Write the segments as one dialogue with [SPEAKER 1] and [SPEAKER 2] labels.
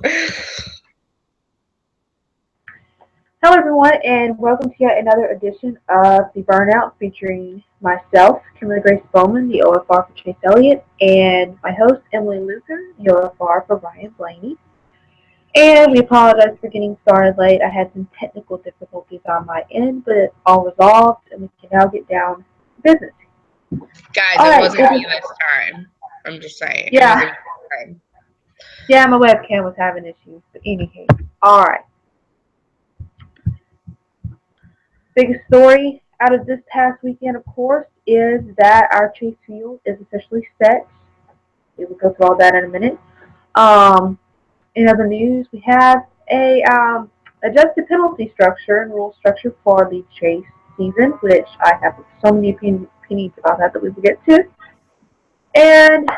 [SPEAKER 1] Hello, everyone, and welcome to yet another edition of the Burnout featuring myself, Kimberly Grace Bowman, the OFR for Chase Elliott, and my host, Emily Luther, the OFR for Ryan Blaney. And we apologize for getting started late. I had some technical difficulties on my end, but it's all resolved, and we can now get down to business.
[SPEAKER 2] Guys,
[SPEAKER 1] All
[SPEAKER 2] it
[SPEAKER 1] right,
[SPEAKER 2] wasn't me this time. I'm just saying. It
[SPEAKER 1] Yeah.
[SPEAKER 2] wasn't me this time.
[SPEAKER 1] Yeah, my webcam was having issues, but anyway. All right. Biggest story out of this past weekend, of course, is that our Chase Field is officially set. We will go through all that in a minute. In other news, we have a adjusted penalty structure and rule structure for the Chase season, which I have so many opinions about that we will get to. And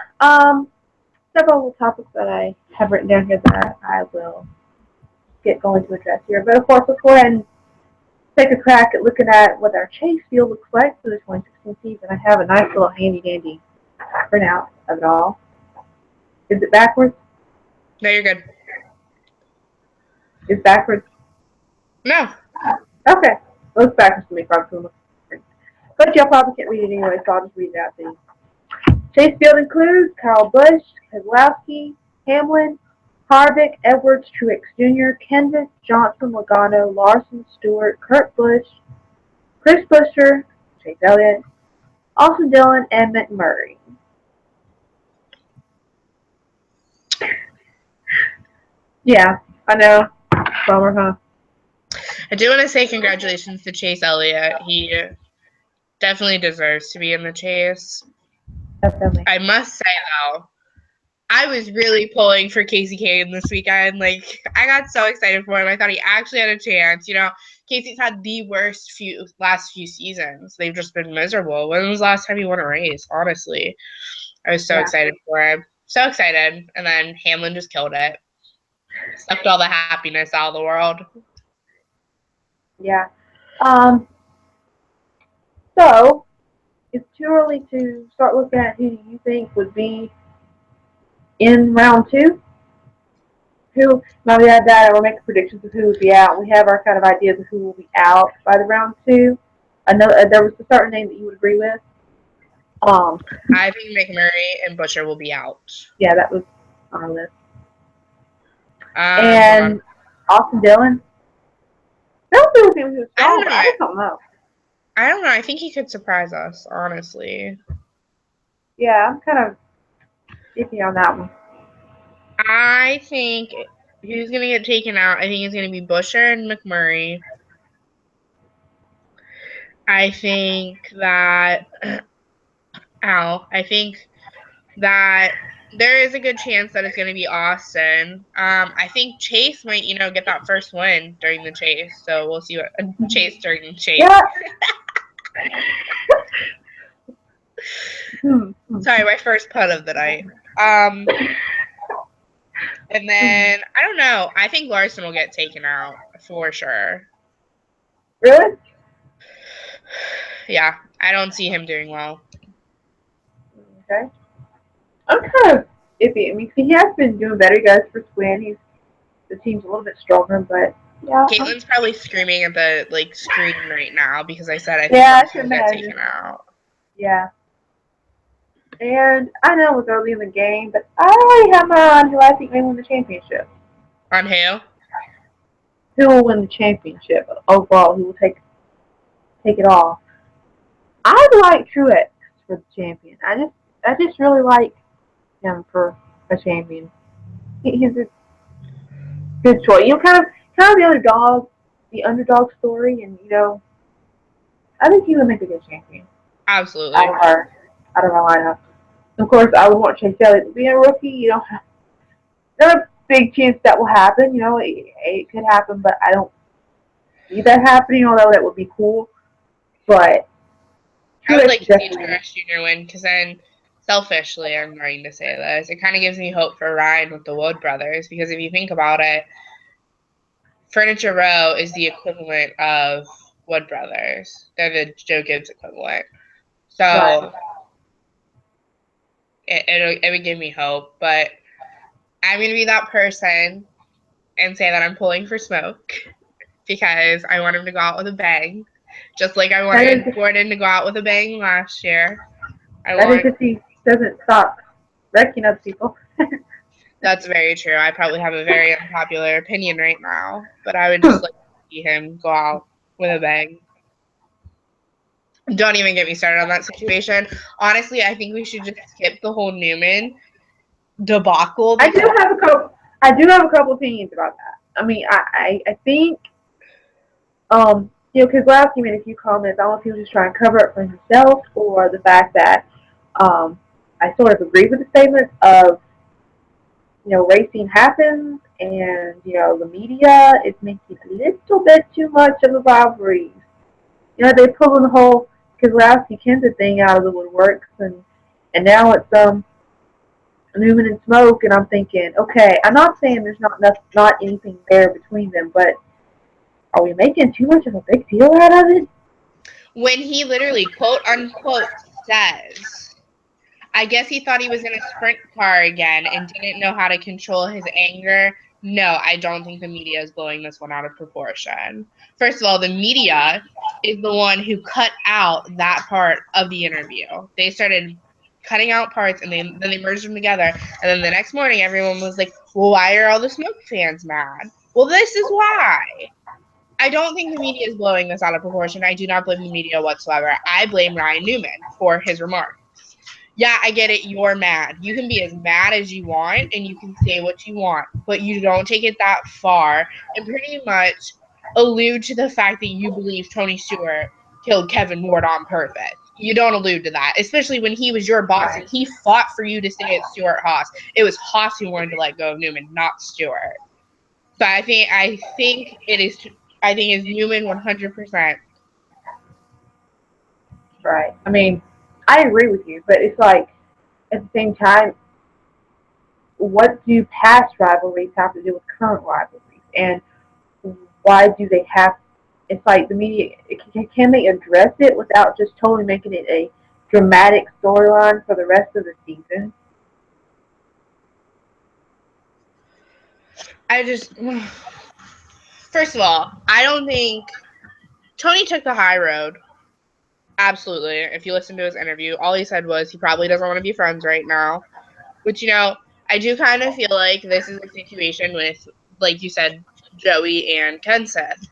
[SPEAKER 1] several topics that I have written down here that I will get going to address here. But of course, let's go ahead and take a crack at looking at what our Chase field looks like for the 2016 season. I have a nice little handy dandy printout of it all. Is it backwards?
[SPEAKER 2] No, you're good.
[SPEAKER 1] It's backwards?
[SPEAKER 2] No.
[SPEAKER 1] Okay. It looks backwards to me, probably. But y'all probably can't read it anyway, so I'll just read it out to you. Chase field includes Kyle Busch, Keselowski, Hamlin, Harvick, Edwards, Truex Jr., Kendrick, Johnson, Logano, Larson, Stewart, Kurt Busch, Chris Buescher, Chase Elliott, Austin Dillon, and McMurray. Yeah, I know. Bummer, huh?
[SPEAKER 2] I do want to say congratulations to Chase Elliott. He definitely deserves to be in the chase.
[SPEAKER 1] Definitely.
[SPEAKER 2] I must say, though, I was really pulling for Casey Kane this weekend. Like, I got so excited for him. I thought he actually had a chance. You know, Casey's had the worst last few seasons. They've just been miserable. When was the last time he won a race? Honestly, I was so excited for him. So excited. And then Hamlin just killed it. Sucked all the happiness out of the world.
[SPEAKER 1] Yeah. So, it's too early to start looking at who you think would be in round two. Now we have that, and we're making predictions of who would be out. We have our kind of ideas of who will be out by the round two. I know there was a certain name that you would agree with.
[SPEAKER 2] I think McMurray and Buescher will be out.
[SPEAKER 1] Yeah, that was on our list.
[SPEAKER 2] And
[SPEAKER 1] Austin Dillon. I don't think he was strong, but I just don't know.
[SPEAKER 2] I don't know. I think he could surprise us, honestly.
[SPEAKER 1] Yeah, I'm kind of iffy on that one.
[SPEAKER 2] I think who's going to get taken out, I think it's going to be Buescher and McMurray. I think that there is a good chance that it's going to be Austin. I think Chase might, get that first win during the chase. So we'll see what Chase during the chase.
[SPEAKER 1] Yeah.
[SPEAKER 2] Sorry, my first pun of the night. And then I don't know. I think Larson will get taken out for sure.
[SPEAKER 1] Really?
[SPEAKER 2] Yeah, I don't see him doing well.
[SPEAKER 1] Okay. I'm kind of iffy. I mean, he has been doing better. He got his first win. The team's a little bit stronger, but yeah.
[SPEAKER 2] Caitlin's probably screaming at the screen right now because I said I think Larson will get taken out.
[SPEAKER 1] Yeah. And I know it was early in the game, but I already have my eye on who I think may win the championship.
[SPEAKER 2] On who?
[SPEAKER 1] Who will win the championship overall? Who will take it all? I'd like Truex for the champion. I just really like him for a champion. He's a good choice. You know, kind of the underdog story, and I think he would make a good champion.
[SPEAKER 2] Absolutely.
[SPEAKER 1] Out of our lineup. Of course, I would want Chase Elliott to be a rookie. There's a big chance that will happen. It could happen, but I don't see that happening. Although that would be cool, but
[SPEAKER 2] I would like to see Truex Jr. win because then, selfishly, I'm going to say this. It kind of gives me hope for Ryan with the Wood brothers because if you think about it, Furniture Row is the equivalent of Wood brothers. They're the Joe Gibbs equivalent. So it would give me hope, but I'm going to be that person and say that I'm pulling for smoke because I want him to go out with a bang, just like I wanted Gordon to go out with a bang last year.
[SPEAKER 1] That is if he doesn't stop wrecking other people.
[SPEAKER 2] That's very true. I probably have a very unpopular opinion right now, but I would just like to see him go out with a bang. Don't even get me started on that situation. Honestly, I think we should just skip the whole Newman debacle.
[SPEAKER 1] I do have a couple opinions about that. I mean, I think Kozlowski made a few comments. I don't know if he was just trying to cover it for himself or the fact that I sort of agree with the statements of, racing happens and, the media is making a little bit too much of a rivalry. They're pulling the whole Kozlowski Kenseth thing out of the woodworks, and now it's Newman and Smoke, and I'm thinking, okay, I'm not saying there's not anything there between them, but are we making too much of a big deal out of it?
[SPEAKER 2] When he literally, quote unquote, says, I guess he thought he was in a sprint car again and didn't know how to control his anger. No, I don't think the media is blowing this one out of proportion. First of all, the media is the one who cut out that part of the interview. They started cutting out parts and then they merged them together. And then the next morning, everyone was like, well, why are all the Smoke fans mad? Well, this is why. I don't think the media is blowing this out of proportion. I do not blame the media whatsoever. I blame Ryan Newman for his remarks. Yeah, I get it. You're mad. You can be as mad as you want and you can say what you want, but you don't take it that far and pretty much allude to the fact that you believe Tony Stewart killed Kevin Ward on purpose. You don't allude to that, especially when he was your boss and he fought for you to stay at Stewart Haas. It was Haas who wanted to let go of Newman, not Stewart. So I think it's Newman 100%.
[SPEAKER 1] Right. I mean, I agree with you, but it's like at the same time, what do past rivalries have to do with current rivalries, and why do they have? It's like the media. Can they address it without just totally making it a dramatic storyline for the rest of the season?
[SPEAKER 2] First of all, I don't think Tony took the high road. Absolutely. If you listen to his interview, all he said was he probably doesn't want to be friends right now. Which, I do kind of feel like this is a situation with, like you said, Joey and Kenseth.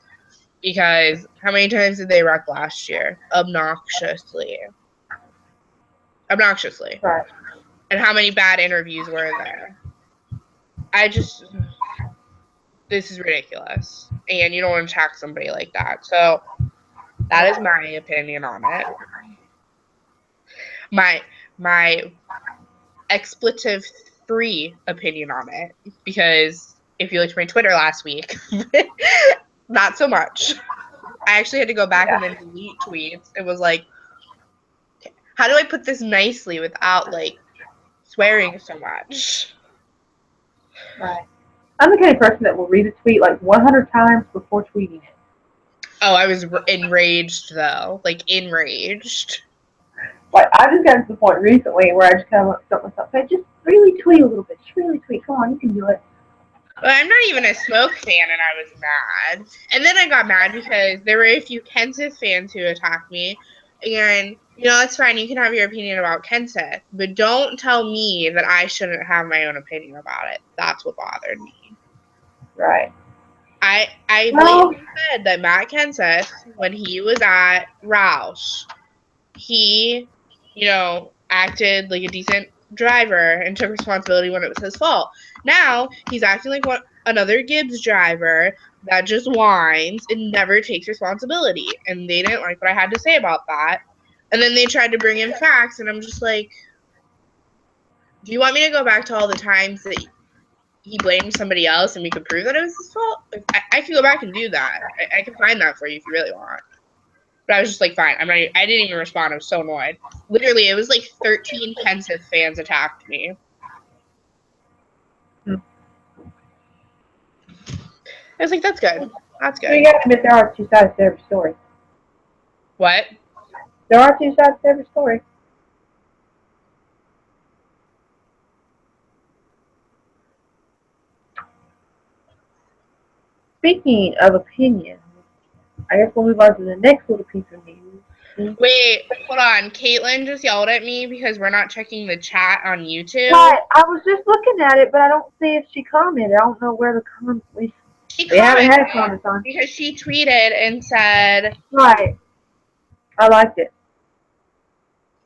[SPEAKER 2] Because how many times did they wreck last year? Obnoxiously.
[SPEAKER 1] Right.
[SPEAKER 2] And how many bad interviews were there? This is ridiculous. And you don't want to attack somebody like that. So that is my opinion on it. My expletive 3 opinion on it, because if you looked at my Twitter last week, not so much. I actually had to go back and then delete tweets. It was like, how do I put this nicely without like swearing so much?
[SPEAKER 1] Right. I'm the kind of person that will read a tweet like 100 times before tweeting it.
[SPEAKER 2] Oh, I was enraged though, like enraged.
[SPEAKER 1] Like, I just got to the point recently where I just kind of felt myself, hey, just really tweet a little bit. Just really tweet. Come on, you can do it.
[SPEAKER 2] But I'm not even a Smoke fan, and I was mad. And then I got mad because there were a few Kenseth fans who attacked me. And, that's fine. You can have your opinion about Kenseth. But don't tell me that I shouldn't have my own opinion about it. That's what bothered me.
[SPEAKER 1] Right.
[SPEAKER 2] I blatantly said that Matt Kenseth, when he was at Roush, he, acted like a decent driver and took responsibility when it was his fault. Now he's acting like another Gibbs driver that just whines and never takes responsibility. And they didn't like what I had to say about that. And then they tried to bring in facts, and I'm just like, do you want me to go back to all the times that he blamed somebody else and we could prove that it was his fault? I can go back and do that. I can find that for you if you really want. But I was just like, fine. I didn't even respond. I was so annoyed. Literally, it was like 13 Kenseth fans attacked me. I was like, that's good. That's good.
[SPEAKER 1] You got to admit there are two sides to every story.
[SPEAKER 2] What?
[SPEAKER 1] There are two sides to every story. speaking of opinions, I guess we'll move on to the next little piece of news.
[SPEAKER 2] Wait, hold on. Caitlin just yelled at me because we're not checking the chat on YouTube.
[SPEAKER 1] Right, I was just looking at it, but I don't see if she commented. I don't know where the comments. We haven't had comments on.
[SPEAKER 2] Because she tweeted and said,
[SPEAKER 1] Right, I liked it.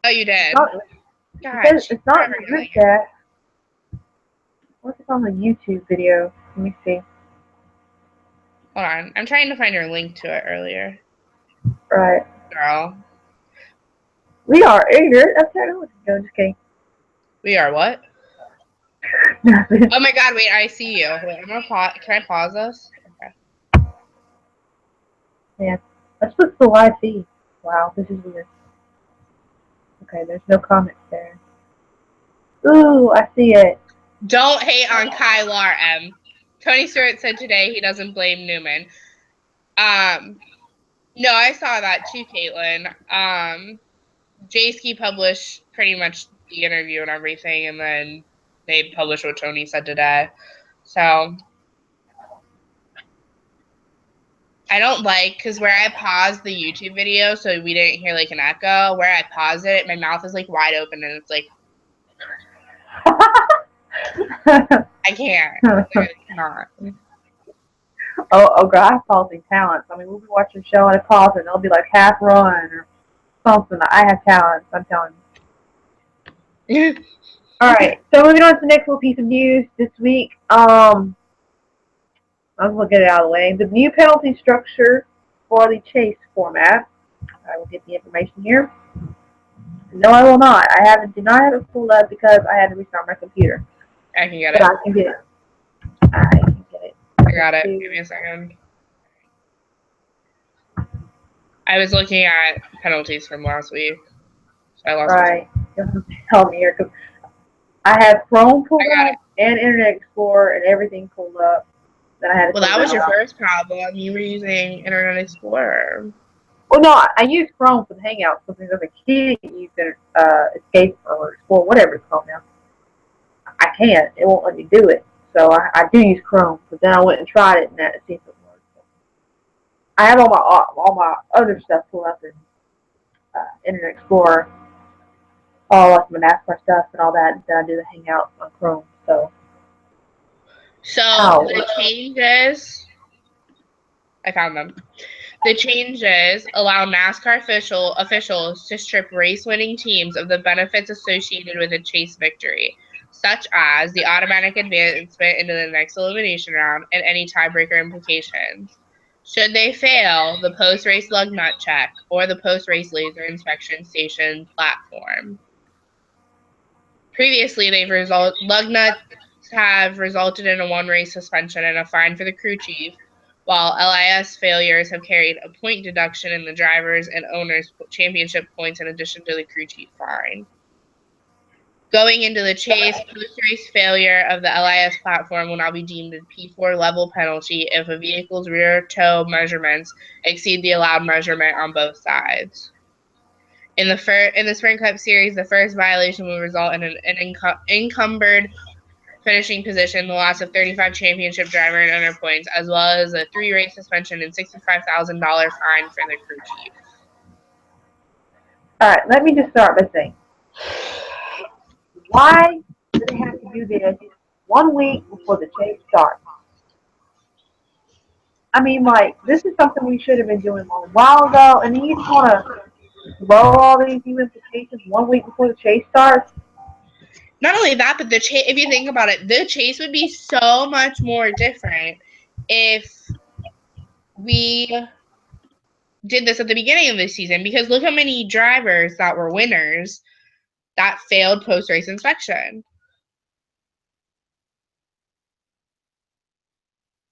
[SPEAKER 2] "Oh, you did."
[SPEAKER 1] It's not in the group chat. What's it on the YouTube video? Let me see.
[SPEAKER 2] Hold on. I'm trying to find your link to it earlier.
[SPEAKER 1] Right.
[SPEAKER 2] Girl.
[SPEAKER 1] We are ignorant of technology. No, just kidding.
[SPEAKER 2] We are what?
[SPEAKER 1] Nothing.
[SPEAKER 2] Oh my god, wait, I see you. Wait, I'm gonna pause. Can I pause this? Okay.
[SPEAKER 1] Yeah. Let's look at the live feed. Wow, this is weird. Okay, there's no comments there. Ooh, I see it.
[SPEAKER 2] Don't hate on Kylar M. Tony Stewart said today he doesn't blame Newman. No, I saw that too, Caitlin. Jayski published pretty much the interview and everything, and then they published what Tony said today. So I don't like, because where I paused the YouTube video so we didn't hear like an echo, where I paused it, my mouth is like wide open and it's like I can't. I cannot.
[SPEAKER 1] Oh, God, I have pausing talents. I mean, we'll be watching a show and I pause and they'll be like half run or something. I have talents, I'm telling you. Alright, so moving on to the next little piece of news this week. I'm going to get it out of the way. The new penalty structure for the chase format. I will get the information here. No, I will not. Do not have it pulled up because I had to restart my computer.
[SPEAKER 2] I can get it.
[SPEAKER 1] But I can get it. I can get it.
[SPEAKER 2] I got it. Give me a second. I was looking at penalties from last week. So I lost
[SPEAKER 1] right. Help me here. I have Chrome pulled up and Internet Explorer and everything pulled up. Then I had to
[SPEAKER 2] well, that was your first problem. You were using Internet Explorer.
[SPEAKER 1] Well, no, I use Chrome for the Hangouts because as a kid, you can Escape or Explore, whatever it's called now. I can't. It won't let me do it. So I do use Chrome. But then I went and tried it and that to see if it works. I have all my other stuff pulled up in Internet Explorer, all like my NASCAR stuff and all that. And then I do the Hangouts on Chrome. So
[SPEAKER 2] the changes, I found them. The changes allow NASCAR officials to strip race-winning teams of the benefits associated with a chase victory, such as the automatic advancement into the next elimination round and any tiebreaker implications. Should they fail the post-race lug nut check or the post-race laser inspection station platform. Previously, lug nuts have resulted in a one-race suspension and a fine for the crew chief, while LIS failures have carried a point deduction in the drivers' and owners' championship points in addition to the crew chief fine. Going into the chase, post-race failure of the LIS platform will now be deemed a P4 level penalty if a vehicle's rear toe measurements exceed the allowed measurement on both sides. In the Sprint Cup Series, the first violation will result in an encumbered finishing position, the loss of 35 championship driver and owner points, as well as a 3-race suspension and $65,000 fine for the crew chief.
[SPEAKER 1] All right, let me just start by saying, why do they have to do this 1 week before the chase starts? I mean, like, this is something we should have been doing a while ago, and then you just want to throw all these new implications 1 week before the chase starts.
[SPEAKER 2] Not only that, but if you think about it, the chase would be so much more different if we did this at the beginning of the season, because look how many drivers that were winners that failed post-race inspection.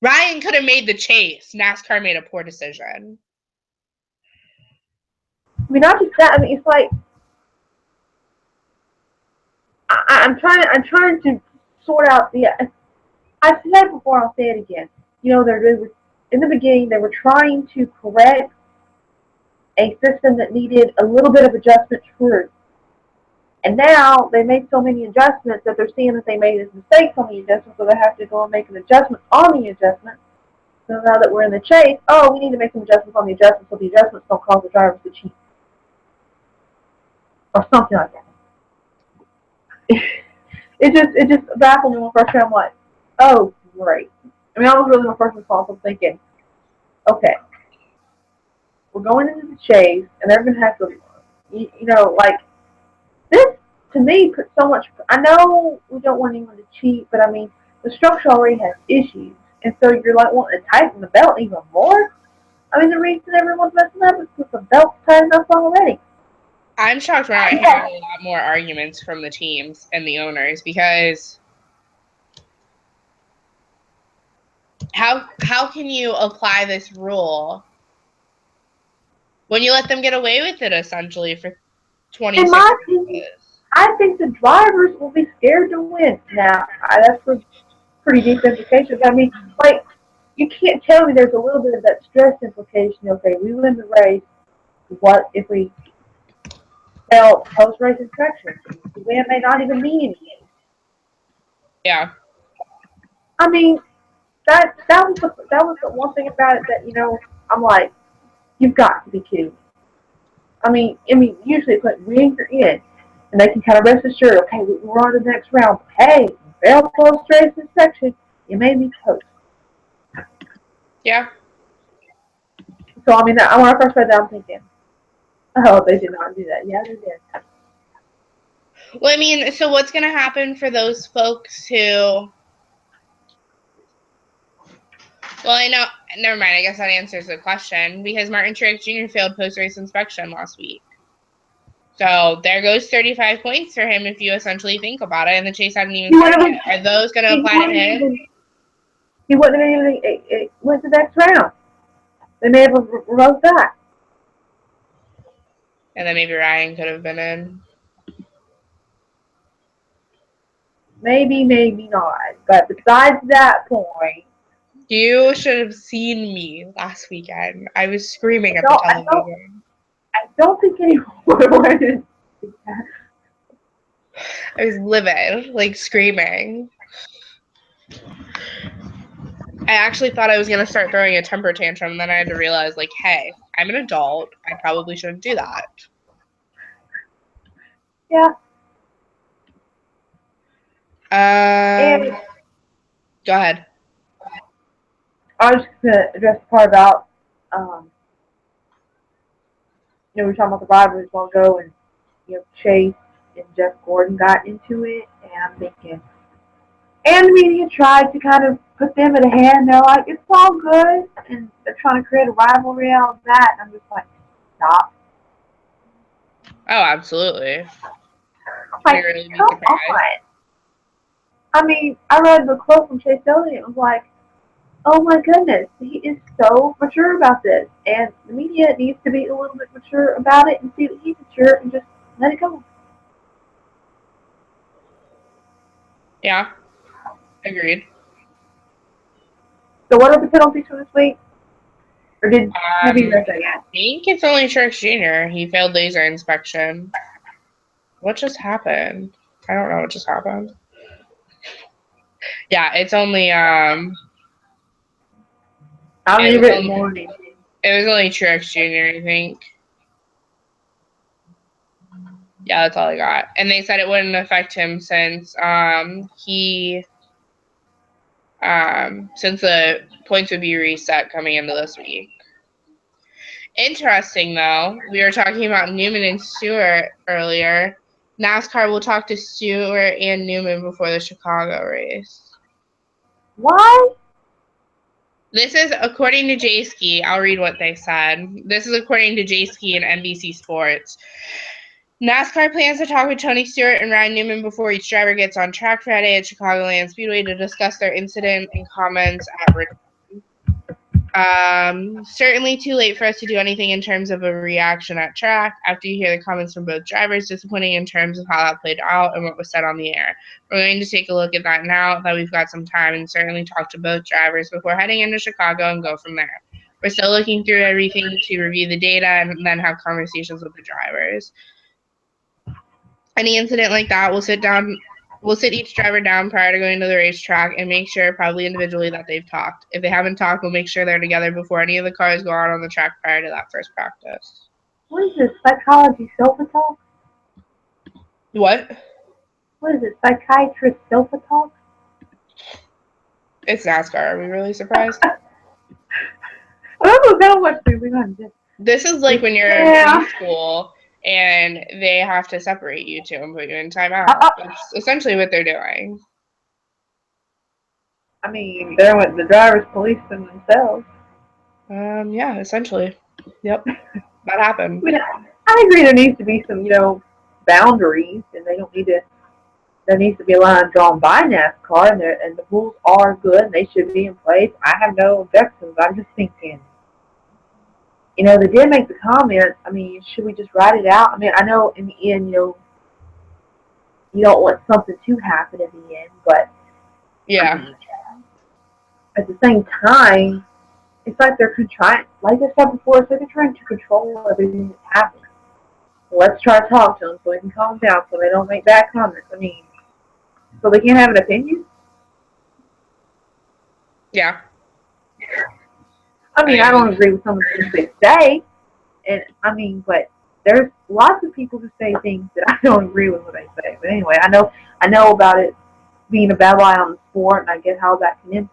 [SPEAKER 2] Ryan could have made the chase. NASCAR made a poor decision.
[SPEAKER 1] I mean, not just that. I mean, it's like I'm trying to sort out the. I've said it before. I'll say it again. You know, in the beginning they were trying to correct a system that needed a little bit of adjustment through. And now they made so many adjustments that they're seeing that they made mistakes on the adjustments, so they have to go and make an adjustment on the adjustment So now that we're in the chase, oh, we need to make some adjustments on the adjustments so the adjustments don't cause the drivers to cheat. Or something like that. it just baffled me when first time I'm like, oh, great. I mean, I was really my first response. I'm thinking, okay, we're going into the chase, and they're going to have to, like, this, to me, puts so much, I know we don't want anyone to cheat, but I mean, the structure already has issues, and so you're like wanting to tighten the belt even more? I mean, the reason everyone's messing up is because the belt's tightened up already.
[SPEAKER 2] I'm shocked we're not hearing a lot more arguments from the teams and the owners, because how can you apply this rule when you let them get away with it essentially for 26
[SPEAKER 1] In my opinion, I think the drivers will be scared to win. Now, that's a pretty deep implication. I mean, like, you can't tell me there's a little bit of that stress implication. Okay, we win the race. What if we fail post-race inspection? The win may not even mean anything.
[SPEAKER 2] Yeah.
[SPEAKER 1] I mean, that was the one thing about it that I'm like, you've got to be kidding me. I mean, usually it's like wins are in, and they can kind of rest assured. Okay, we're on to the next round. Hey, fail post-race inspection. You made me toast.
[SPEAKER 2] Yeah.
[SPEAKER 1] So I mean, when I first read that, I'm thinking, oh, they did not do that. Yeah, they did.
[SPEAKER 2] Well, I mean, so what's going to happen for those folks who... Well, I know... Never mind. I guess that answers the question, because Martin Truex Jr. failed post-race inspection last week. So there goes 35 points for him if you essentially think about it, and the chase hadn't even started yet. Are those going to apply to him?
[SPEAKER 1] He wouldn't have even it went to the next round. They may have revoked that.
[SPEAKER 2] And then maybe Ryan could have been in.
[SPEAKER 1] Maybe, maybe not. But besides that point,
[SPEAKER 2] You should have seen me last weekend. I was screaming at the television.
[SPEAKER 1] I don't think anyone would have wanted to.
[SPEAKER 2] I was livid, like screaming. I actually thought I was going to start throwing a temper tantrum, and then I had to realize, like, hey, I'm an adult. I probably shouldn't do that.
[SPEAKER 1] Yeah.
[SPEAKER 2] Go ahead.
[SPEAKER 1] I was just going to address the part about, we were talking about the rivalries a while ago, and, Chase and Jeff Gordon got into it, and I'm thinking, and the media tried to kind of put them in a hand. They're like, it's all good, and they're trying to create a rivalry out of that, and I'm just like, stop.
[SPEAKER 2] Oh, absolutely.
[SPEAKER 1] Like,
[SPEAKER 2] really be
[SPEAKER 1] come
[SPEAKER 2] surprised.
[SPEAKER 1] on. I mean, I read the quote from Chase Elliott and was like, oh my goodness, he is so mature about this. And the media needs to be a little bit mature about it and see that he's mature and just let it go.
[SPEAKER 2] Yeah, agreed.
[SPEAKER 1] So what are the penalties for this week? Or have you read that yet?
[SPEAKER 2] I think it's only Truex Jr. He failed laser inspection. What just happened? I don't know what just happened. Yeah, it's only
[SPEAKER 1] I'll leave it in the morning.
[SPEAKER 2] It was only Truex Jr., I think. Yeah, that's all I got. And they said it wouldn't affect him since since the points would be reset coming into this week. Interesting, though, we were talking about Newman and Stewart earlier. NASCAR will talk to Stewart and Newman before the Chicago race.
[SPEAKER 1] Why?
[SPEAKER 2] This is according to J-Ski. I'll read what they said. This is according to J-Ski and NBC Sports. NASCAR plans to talk with Tony Stewart and Ryan Newman before each driver gets on track Friday at Chicagoland Speedway to discuss their incident and comments at Richmond. Certainly too late for us to do anything in terms of a reaction at track after you hear the comments from both drivers. Disappointing in terms of how that played out and what was said on the air. We're going to take a look at that now that we've got some time and certainly talk to both drivers before heading into Chicago and go from there. We're still looking through everything to review the data and then have conversations with the drivers. Any incident like that, we'll sit down We'll sit each driver down prior to going to the racetrack and make sure, probably individually, that they've talked. If they haven't talked, we'll make sure they're together before any of the cars go out on the track prior to that first practice.
[SPEAKER 1] What is this? Psychology sofa talk?
[SPEAKER 2] What?
[SPEAKER 1] What is it? Psychiatrist sofa talk?
[SPEAKER 2] It's NASCAR. Are we really surprised?
[SPEAKER 1] I don't know that much moving on.
[SPEAKER 2] This is like when you're in preschool and they have to separate you two and put you in timeout. That's essentially what they're doing.
[SPEAKER 1] I mean, they're with the drivers policing themselves.
[SPEAKER 2] Yeah, essentially. Yep. That happened.
[SPEAKER 1] I mean, I agree there needs to be some, boundaries, and they don't need to. There needs to be a line drawn by NASCAR, and the rules are good, and they should be in place. I have no objections. I'm just thinking, they did make the comment. I mean, should we just write it out? I mean, I know in the end, you don't want something to happen in the end, but
[SPEAKER 2] yeah.
[SPEAKER 1] I mean, at the same time, it's like they're trying, like I said before, it's like they're trying to control everything that's happening. Let's try to talk to them so they can calm down, so they don't make bad comments. I mean, so they can't have an opinion?
[SPEAKER 2] Yeah.
[SPEAKER 1] I mean, I don't agree with some of the things they say, and I mean, but there's lots of people who say things that I don't agree with what they say. But anyway, I know about it being a battle eye on the sport, and I get how that can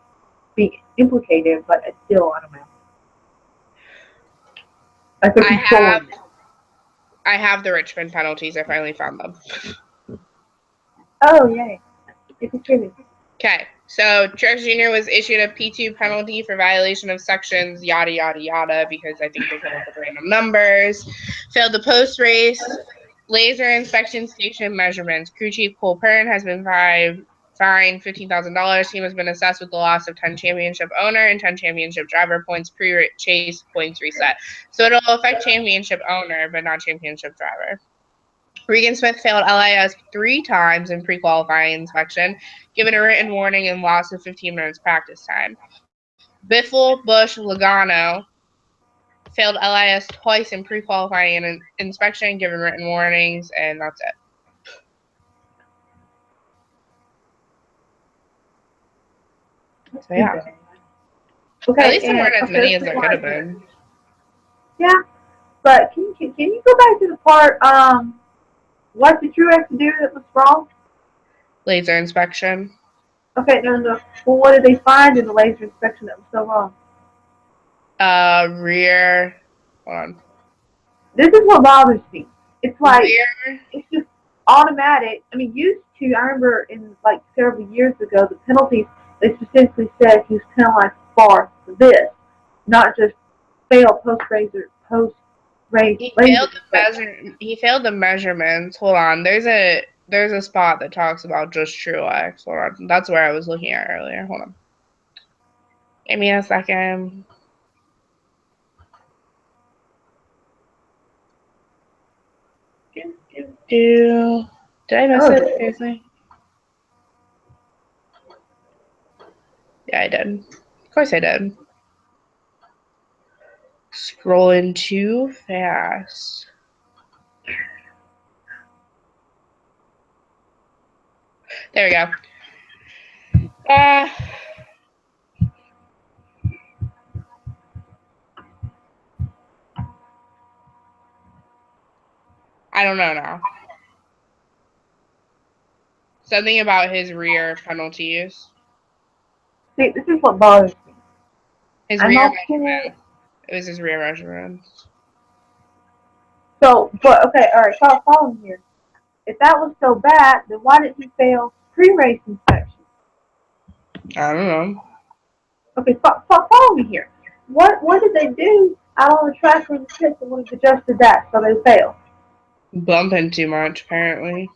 [SPEAKER 1] be implicated, but it's still, I don't know. Like they're controlling it.
[SPEAKER 2] I have the Richmond penalties. I finally found them.
[SPEAKER 1] Oh, yay. It's true.
[SPEAKER 2] Okay, so Truex Jr. was issued a P2 penalty for violation of sections, yada, yada, yada, because I think they come up with random numbers. Failed the post-race laser inspection station measurements. Crew chief Cole Pern has been fined $15,000. Team has been assessed with the loss of 10 championship owner and 10 championship driver points, pre-chase points reset. So it'll affect championship owner, but not championship driver. Regan Smith failed LIS 3 times in pre-qualifying inspection, given a written warning and loss of 15 minutes practice time. Biffle, Bush, Logano failed LIS twice in pre-qualifying inspection, given written warnings, and that's it. So yeah. Okay, at least there weren't as many as there could have been.
[SPEAKER 1] Yeah, but can you go back to the part, what did Truex do that was wrong?
[SPEAKER 2] Laser inspection.
[SPEAKER 1] Okay, no. Well, what did they find in the laser inspection that was so wrong?
[SPEAKER 2] Rear. Hold on.
[SPEAKER 1] This is what bothers me. It's like, it's just automatic. I mean, used to, I remember in like several years ago, the penalties, they specifically said he was penalized for this, not just fail post-race.
[SPEAKER 2] He failed the measurements. Hold on. There's a spot that talks about just Truex. Hold on. That's where I was looking at earlier. Hold on. Give me a second. Did I miss it? Seriously? Yeah, I did. Of course I did. Scrolling too fast. There we go. I don't know now. Something about his rear penalties.
[SPEAKER 1] See, this is what bothers me.
[SPEAKER 2] His rear measurements. It was his rear measurements.
[SPEAKER 1] So, but okay, all right, follow me here. If that was so bad, then why didn't he fail pre-race inspection?
[SPEAKER 2] I don't know.
[SPEAKER 1] Okay, follow me here. What did they do out on the track or the pit that would have adjusted that so they failed?
[SPEAKER 2] Bumping too much, apparently.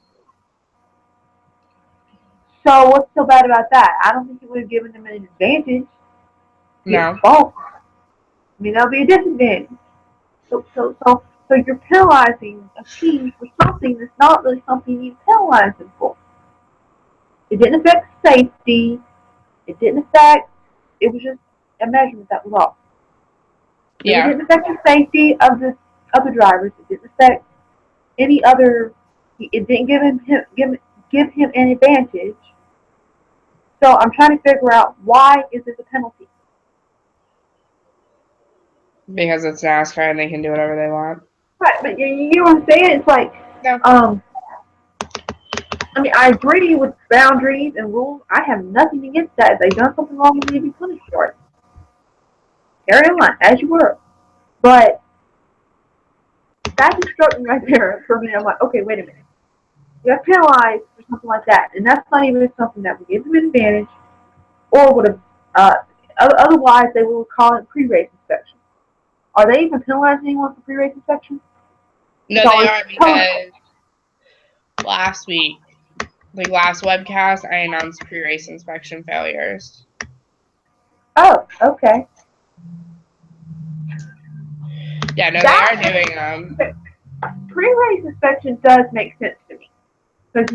[SPEAKER 1] So what's so bad about that? I don't think it would have given them an advantage.
[SPEAKER 2] No.
[SPEAKER 1] I mean, that would be a disadvantage. So you're penalizing a team for something that's not really something you penalize them for. It didn't affect safety. It was just a measurement that was off.
[SPEAKER 2] Yeah.
[SPEAKER 1] It didn't affect the safety of the drivers. It didn't affect any other. It didn't give give him an advantage. So I'm trying to figure out why is this a penalty?
[SPEAKER 2] Because it's NASCAR and they can do whatever they want.
[SPEAKER 1] Right, but you know what I'm saying? It's like,
[SPEAKER 2] No.
[SPEAKER 1] I mean, I agree with boundaries and rules. I have nothing against that. If they've done something wrong, they need to be punished for it. Carry on, as you were. But that just struck me right there for me. I'm like, okay, wait a minute. You got penalized for something like that, and that's not even something that would give them an advantage, or would have. Otherwise, they will call it pre-race inspection. Are they even penalizing anyone for pre-race inspection?
[SPEAKER 2] No, they are, because last week, like last webcast, I announced pre-race inspection failures.
[SPEAKER 1] Oh, okay.
[SPEAKER 2] Yeah, no, they are doing them.
[SPEAKER 1] Pre-race inspection does make sense to me. Because,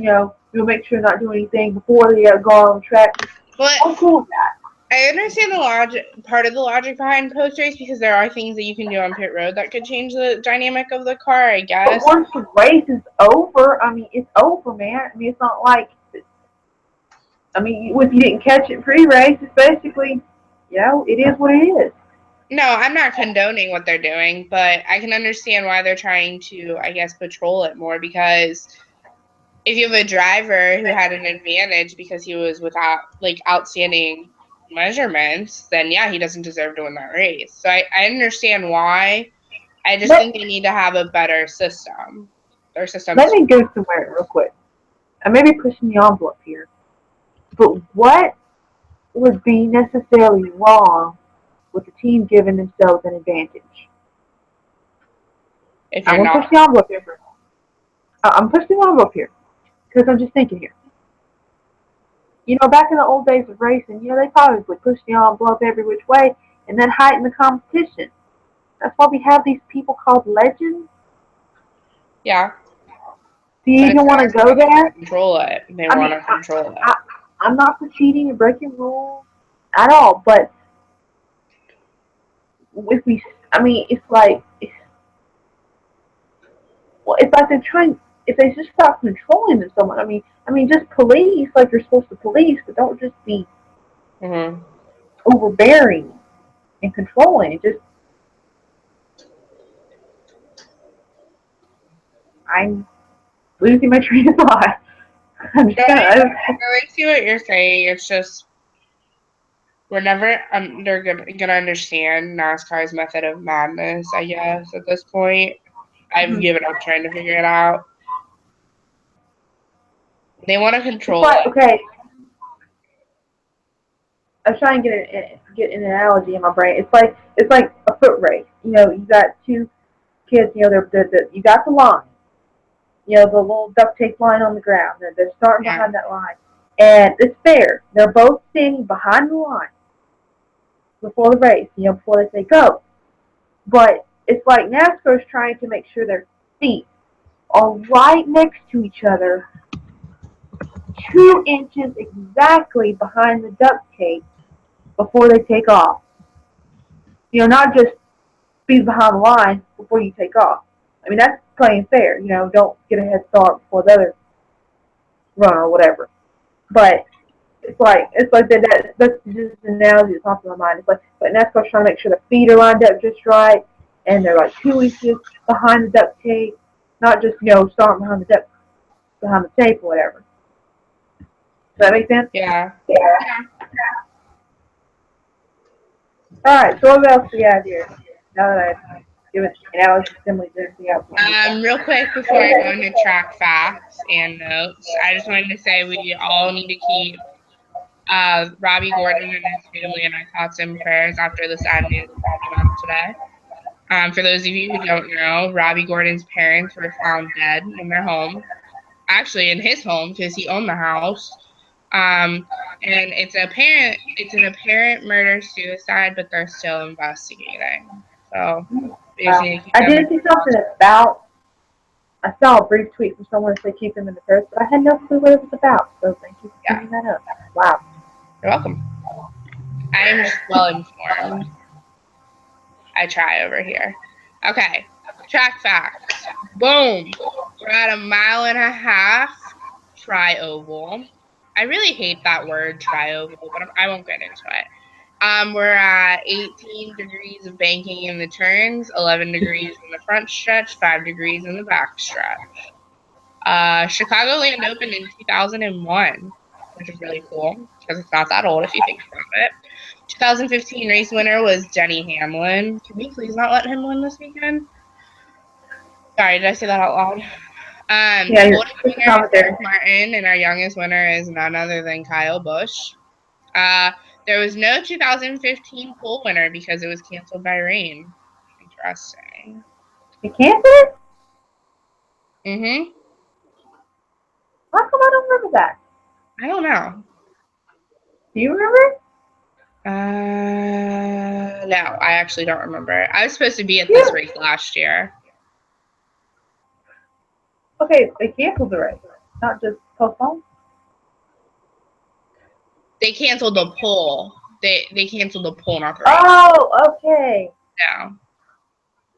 [SPEAKER 1] you'll make sure not do anything before they go on the track.
[SPEAKER 2] But
[SPEAKER 1] I'm cool with that.
[SPEAKER 2] I understand the logic, part of the logic behind post-race, because there are things that you can do on pit road that could change the dynamic of the car, I guess.
[SPEAKER 1] But once the race is over, I mean, it's over, man. I mean, it's not like, if you didn't catch it pre-race, it's basically, it is what it is.
[SPEAKER 2] No, I'm not condoning what they're doing, but I can understand why they're trying to, I guess, patrol it more, because if you have a driver who had an advantage because he was without, like, outstanding measurements, then yeah, he doesn't deserve to win that race. So I understand why. I just think they need to have a better system. Their system.
[SPEAKER 1] Let me go somewhere real quick. I may be pushing the envelope here, but what would be necessarily wrong with the team giving themselves an advantage?
[SPEAKER 2] If
[SPEAKER 1] I'm
[SPEAKER 2] you're
[SPEAKER 1] going to
[SPEAKER 2] not,
[SPEAKER 1] push the envelope here. I'm pushing the envelope here because I'm just thinking here. Back in the old days of racing, they probably would push the envelope every which way and then heighten the competition. That's why we have these people called legends.
[SPEAKER 2] yeah.
[SPEAKER 1] Do you even want to go there?
[SPEAKER 2] Control it. They want to control it.
[SPEAKER 1] I'm not for cheating and breaking rules at all, but if we, it's like, it's like they're trying. If they just stop controlling someone, just police like you're supposed to police, but don't just be overbearing and controlling. It just, I'm losing my train of thought. I'm just
[SPEAKER 2] I see what you're saying. It's just we're never they're gonna understand NASCAR's method of madness, I guess, at this point. I've given up trying to figure it out. They want to control it.
[SPEAKER 1] Okay. I'm trying to get an analogy in my brain. It's like a foot race. You got two kids. They're you got the line. The little duct tape line on the ground. They're starting behind that line, and it's fair. They're both standing behind the line before the race. Before they say go. But it's like NASCAR's trying to make sure their feet are right next to each other, 2 inches exactly behind the duct tape before they take off. Not just be behind the line before you take off. That's playing fair. Don't get a head start before the other runner or whatever. But it's like that's just an analogy that pops in my mind. It's like, but NASCAR's trying to make sure the feet are lined up just right, and they're like 2 inches behind the duct tape, not just starting behind the tape or whatever. Does that make sense?
[SPEAKER 2] Yeah.
[SPEAKER 1] All right. So what else do we have here? Now that I've given analogy, similes, anything else?
[SPEAKER 2] Real quick before I go into track facts and notes, I just wanted to say we all need to keep Robbie Gordon and his family in our thoughts and prayers after the sad news came out today. For those of you who don't know, Robbie Gordon's parents were found dead in their home, actually in his home because he owned the house. And it's an apparent murder suicide, but they're still investigating. So
[SPEAKER 1] I did see something about. I saw a brief tweet from someone that said keep them in the prayers, but I had no clue what it was about. So thank you for bringing that up. Wow.
[SPEAKER 2] You're welcome. I am just well informed. I try over here. Okay. Track facts. Boom. We're at 1.5 miles tri-oval. I really hate that word tri-oval, but I won't get into it. We're at 18 degrees of banking in the turns, 11 degrees in the front stretch, 5 degrees in the back stretch. Chicagoland opened in 2001, which is really cool because it's not that old if you think about it. 2015 race winner was Denny Hamlin. Can we please not let him win this weekend? Sorry, did I say that out loud?
[SPEAKER 1] Yeah,
[SPEAKER 2] Oldest winner is Mark Martin, and our youngest winner is none other than Kyle Busch. There was no 2015 pole winner because it was canceled by rain. Interesting.
[SPEAKER 1] You canceled it?
[SPEAKER 2] Mm-hmm.
[SPEAKER 1] How come I don't remember that?
[SPEAKER 2] I don't know.
[SPEAKER 1] Do you remember?
[SPEAKER 2] No, I actually don't remember. I was supposed to be at this race last year.
[SPEAKER 1] Okay, they canceled the race, not just postponed.
[SPEAKER 2] They canceled the pole. They canceled the pole, not the race.
[SPEAKER 1] Oh, okay.
[SPEAKER 2] No.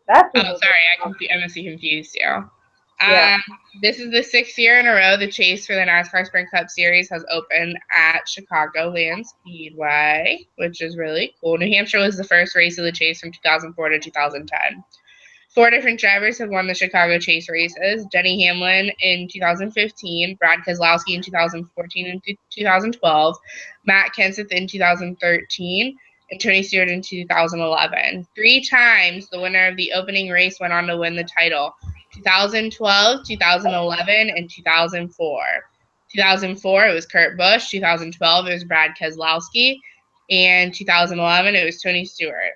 [SPEAKER 1] That's
[SPEAKER 2] Oh, sorry, I must have confused you.
[SPEAKER 1] Yeah.
[SPEAKER 2] This is the 6th year in a row the chase for the NASCAR Sprint Cup Series has opened at Chicagoland Speedway, which is really cool. New Hampshire was the first race of the chase from 2004 to 2010. 4 different drivers have won the Chicago Chase races. Denny Hamlin in 2015, Brad Keselowski in 2014 and 2012, Matt Kenseth in 2013, and Tony Stewart in 2011. 3 times the winner of the opening race went on to win the title: 2012, 2011, and 2004. 2004, it was Kurt Busch. 2012, it was Brad Keselowski. And 2011, it was Tony Stewart.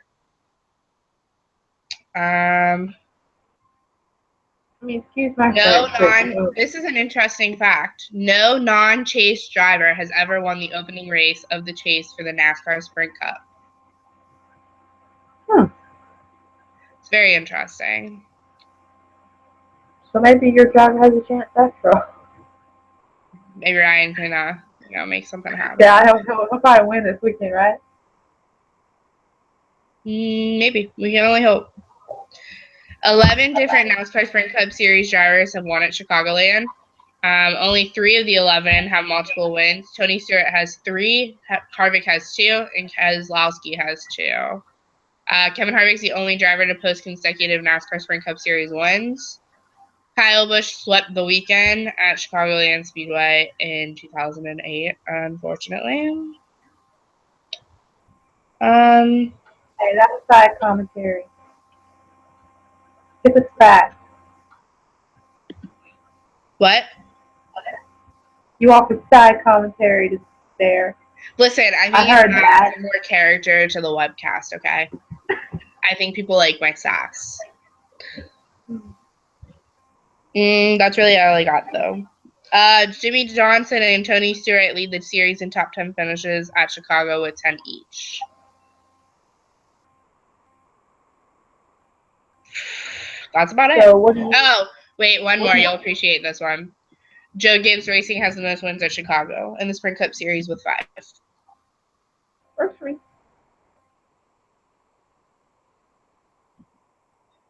[SPEAKER 1] Excuse my French.
[SPEAKER 2] This is an interesting fact. No non-chase driver has ever won the opening race of the chase for the NASCAR Sprint Cup. It's very interesting.
[SPEAKER 1] So maybe your driver has a chance after all.
[SPEAKER 2] Maybe Ryan can, make something happen.
[SPEAKER 1] Yeah, he'll probably win this weekend, right?
[SPEAKER 2] Maybe. We can only hope. 11 different NASCAR Sprint Cup Series drivers have won at Chicagoland. Only 3 of the 11 have multiple wins. Tony Stewart has 3, Harvick has 2, and Keselowski has 2. Kevin Harvick's the only driver to post consecutive NASCAR Sprint Cup Series wins. Kyle Busch swept the weekend at Chicagoland Speedway in 2008, unfortunately.
[SPEAKER 1] Hey, that's a side commentary. If it's fact.
[SPEAKER 2] What?
[SPEAKER 1] You offered side commentary to there.
[SPEAKER 2] Listen, I think it adds more character to the webcast, okay? I think people like my sass. That's really all I got, though. Jimmy Johnson and Tony Stewart lead the series in top 10 finishes at Chicago with 10 each. That's about it. Oh, wait, one more. You'll appreciate this one. Joe Gibbs Racing has the most wins at Chicago in the Sprint Cup Series with 5.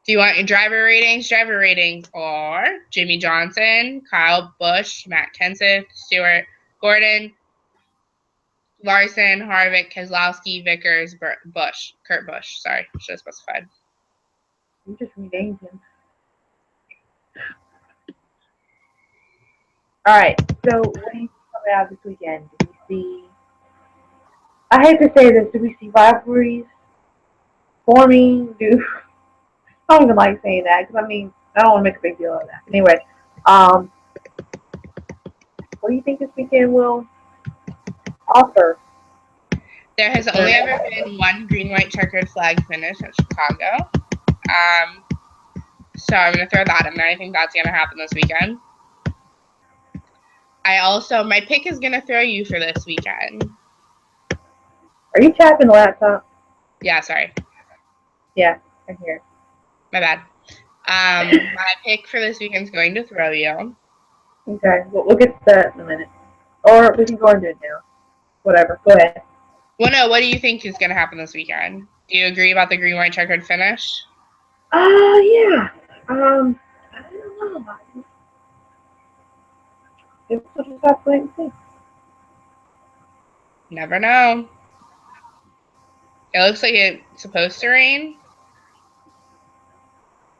[SPEAKER 2] Do you want your driver ratings? Driver ratings are Jimmy Johnson, Kyle Busch, Matt Kenseth, Stewart, Gordon, Larson, Harvick, Keselowski, Vickers, Busch, Kurt Busch. Sorry, should have specified.
[SPEAKER 1] You just renamed him. Alright, so what do you see coming out this weekend? Do we see, I hate to say this, do we see rivalries forming? I don't even like saying that, because I don't want to make a big deal of that. Anyway, what do you think this weekend will offer?
[SPEAKER 2] There has only ever been one green, white, checkered flag finish at Chicago. So I'm going to throw that in there. I think that's going to happen this weekend. My pick is going to throw you for this weekend.
[SPEAKER 1] Are you tapping the laptop?
[SPEAKER 2] Yeah, sorry.
[SPEAKER 1] Yeah, I hear it.
[SPEAKER 2] My bad. My pick for this weekend is going to throw you.
[SPEAKER 1] Okay, we'll get to that in a minute. Or we can go into it now. Whatever, go ahead.
[SPEAKER 2] Well, no, what do you think is going to happen this weekend? Do you agree about the green, white, checkered finish?
[SPEAKER 1] Yeah. I don't know. We'll just have to wait and see.
[SPEAKER 2] Never know. It looks like it's supposed to rain.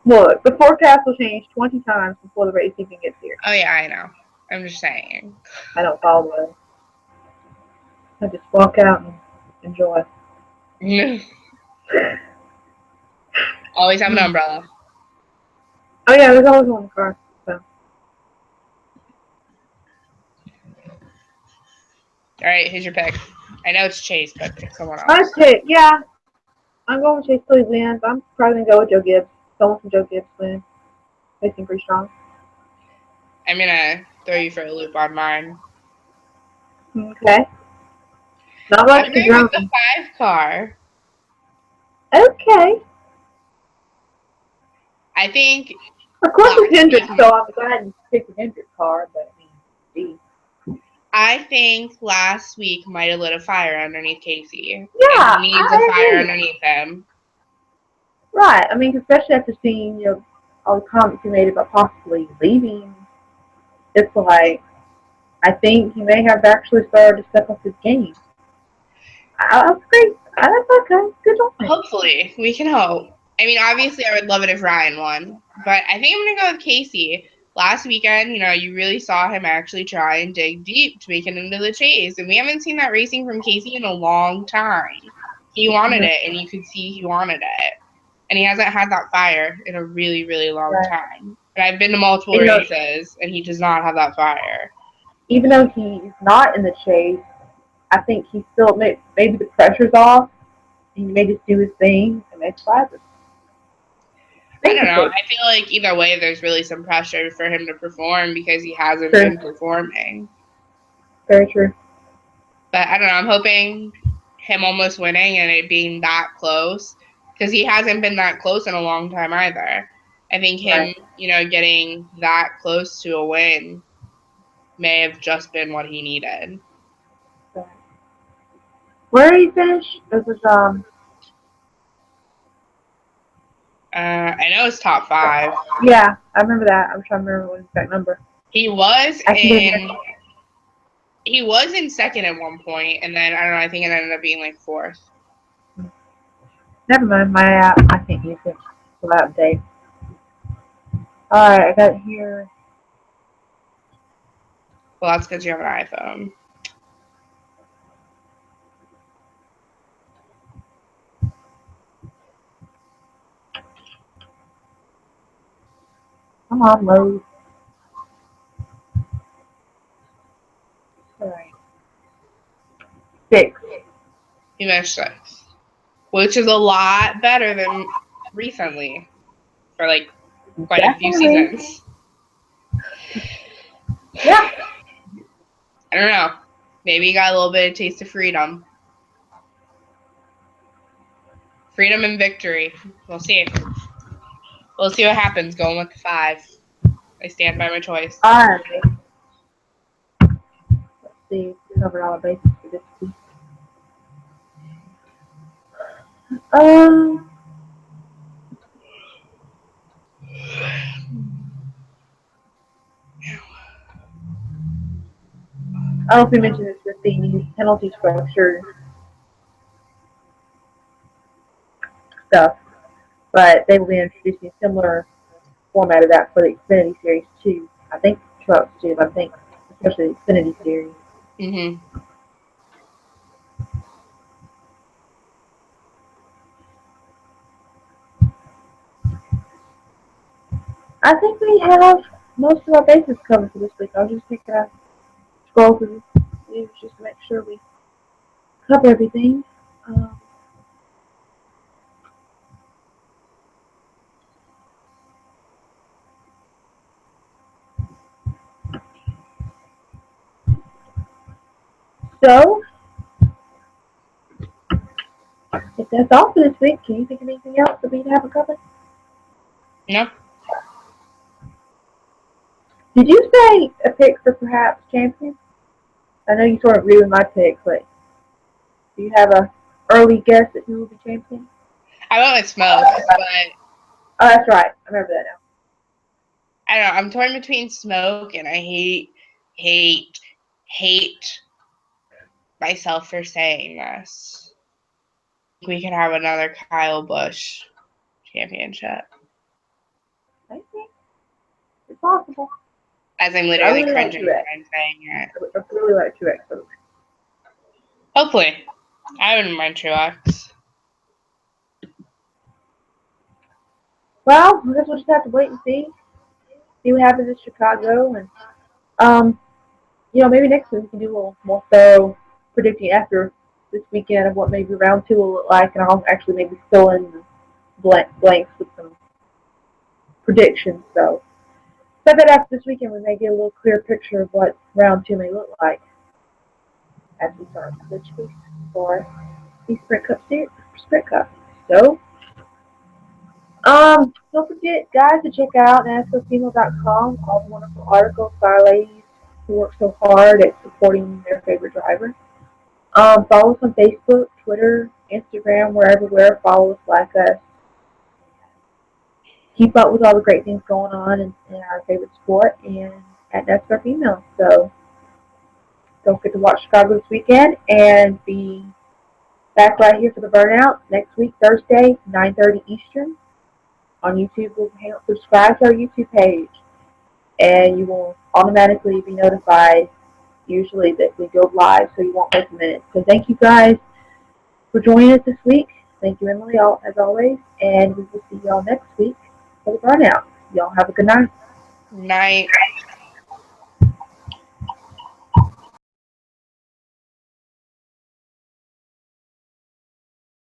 [SPEAKER 1] Look, the forecast will change 20 times before the race even gets here.
[SPEAKER 2] Oh yeah, I know. I'm just saying.
[SPEAKER 1] I don't follow it. I just walk out and enjoy.
[SPEAKER 2] Always have an umbrella.
[SPEAKER 1] Oh yeah, there's always one in the car. So.
[SPEAKER 2] All right, here's your pick. I know it's Chase, but pick someone
[SPEAKER 1] My
[SPEAKER 2] else.
[SPEAKER 1] pick, yeah. I'm going with Chase till he wins. I'm probably gonna go with Joe Gibbs. Someone from Joe Gibbs win. They seem pretty strong.
[SPEAKER 2] I'm gonna throw you for a loop on mine.
[SPEAKER 1] Okay. Not
[SPEAKER 2] I'm
[SPEAKER 1] much to
[SPEAKER 2] going with the
[SPEAKER 1] drum.
[SPEAKER 2] 5 car.
[SPEAKER 1] Okay.
[SPEAKER 2] I think
[SPEAKER 1] Of course
[SPEAKER 2] last
[SPEAKER 1] it's Hendrick,
[SPEAKER 2] week,
[SPEAKER 1] so I'm glad you picked the Hendrick car, but I mean,
[SPEAKER 2] I think last week might have lit a fire underneath Casey, and
[SPEAKER 1] yeah,
[SPEAKER 2] he needs a
[SPEAKER 1] I
[SPEAKER 2] fire
[SPEAKER 1] agree.
[SPEAKER 2] underneath him.
[SPEAKER 1] Right. I mean, especially after seeing all the comments you made about possibly leaving, it's like I think he may have actually started to step up his game. That's great. That's okay. Good on him.
[SPEAKER 2] Hopefully, we can hope. I mean, obviously, I would love it if Ryan won, but I think I'm gonna go with Casey. Last weekend, you really saw him actually try and dig deep to make it into the chase, and we haven't seen that racing from Casey in a long time. He wanted it, and you could see he wanted it, and he hasn't had that fire in a really, really long
[SPEAKER 1] Right.
[SPEAKER 2] time. And I've been to multiple
[SPEAKER 1] And,
[SPEAKER 2] races, and he does not have that fire.
[SPEAKER 1] even though he's not in the chase, I think he still maybe the pressure's off. He may just do his thing and make prizes.
[SPEAKER 2] I don't know.
[SPEAKER 1] Basically.
[SPEAKER 2] I feel like either way, there's really some pressure for him to perform because he hasn't
[SPEAKER 1] True.
[SPEAKER 2] been performing.
[SPEAKER 1] Very true.
[SPEAKER 2] But I don't know. I'm hoping him almost winning and it being that close because he hasn't been that close in a long time either. I think him,
[SPEAKER 1] Right.
[SPEAKER 2] Getting that close to a win may have just been what he needed.
[SPEAKER 1] So, where did he finish? It was
[SPEAKER 2] I know it's top 5.
[SPEAKER 1] yeah, I remember that. I'm trying to remember what his exact number.
[SPEAKER 2] He was
[SPEAKER 1] I can
[SPEAKER 2] in he was in second at one point, and then I don't know. I think it ended up being like 4th.
[SPEAKER 1] never mind. My app, I can't use it. So that update. All right, I got it here.
[SPEAKER 2] Well, that's because you have an iPhone.
[SPEAKER 1] Come on, load. All right. 6.
[SPEAKER 2] He finished 6th, which is a lot better than recently for like quite a few
[SPEAKER 1] Definitely.
[SPEAKER 2] seasons.
[SPEAKER 1] Yeah.
[SPEAKER 2] I don't know. Maybe he got a little bit of taste of freedom. Freedom and victory. We'll see. We'll see what happens going with the 5. I stand by my choice.
[SPEAKER 1] All right. Let's see. We covered all the bases for this week. Um, I don't know if we mentioned this with the new penalty structure stuff, but they will be introducing a similar format of that for the Xfinity Series too. I think trucks too. I think especially the Xfinity Series.
[SPEAKER 2] Mhm.
[SPEAKER 1] I think we have most of our bases covered for this week. I'll just take a scroll through these just to make sure we cover everything. Um, so, if that's all for this week, can you think of anything else that we haven't covered?
[SPEAKER 2] No.
[SPEAKER 1] Did you say a pick for perhaps champion? I know you sort of agree with my pick, but do you have a early guess at who will be champion?
[SPEAKER 2] I went with Smoke, but
[SPEAKER 1] Oh, that's right. I remember that now.
[SPEAKER 2] I don't know. I'm torn between Smoke and I hate hate myself for saying this. We could have another Kyle Busch championship.
[SPEAKER 1] I think it's possible.
[SPEAKER 2] As I'm
[SPEAKER 1] But I
[SPEAKER 2] literally
[SPEAKER 1] really like
[SPEAKER 2] cringing
[SPEAKER 1] Truex.
[SPEAKER 2] when I'm saying it.
[SPEAKER 1] I really like Truex.
[SPEAKER 2] Hopefully. I wouldn't mind Truex.
[SPEAKER 1] Well, I guess we'll just have to wait and see what happens in Chicago, and maybe next week we can do a little more thorough predicting after this weekend of what maybe round two will look like, and I'll actually maybe fill in the blanks with some predictions. So, I bet after this weekend we may get a little clearer picture of what round two may look like as we start the chase for the Sprint Cup. So, don't forget, guys, to check out NASCARFemale.com, all the wonderful articles by our ladies who work so hard at supporting their favorite driver. Follow us on Facebook, Twitter, Instagram, we're everywhere. Follow us, like us. Keep up with all the great things going on in our favorite sport and at NASCAR Female. So don't forget to watch Chicago this weekend and be back right here for the Burnout next week, Thursday, 9:30 Eastern on YouTube. Subscribe to our YouTube page, and you will automatically be notified usually that we go live, so you won't miss a minute. So thank you guys for joining us this week. Thank you, Emily, as always, and we will see y'all next week for the Burnout. Y'all have a good night.
[SPEAKER 2] Night.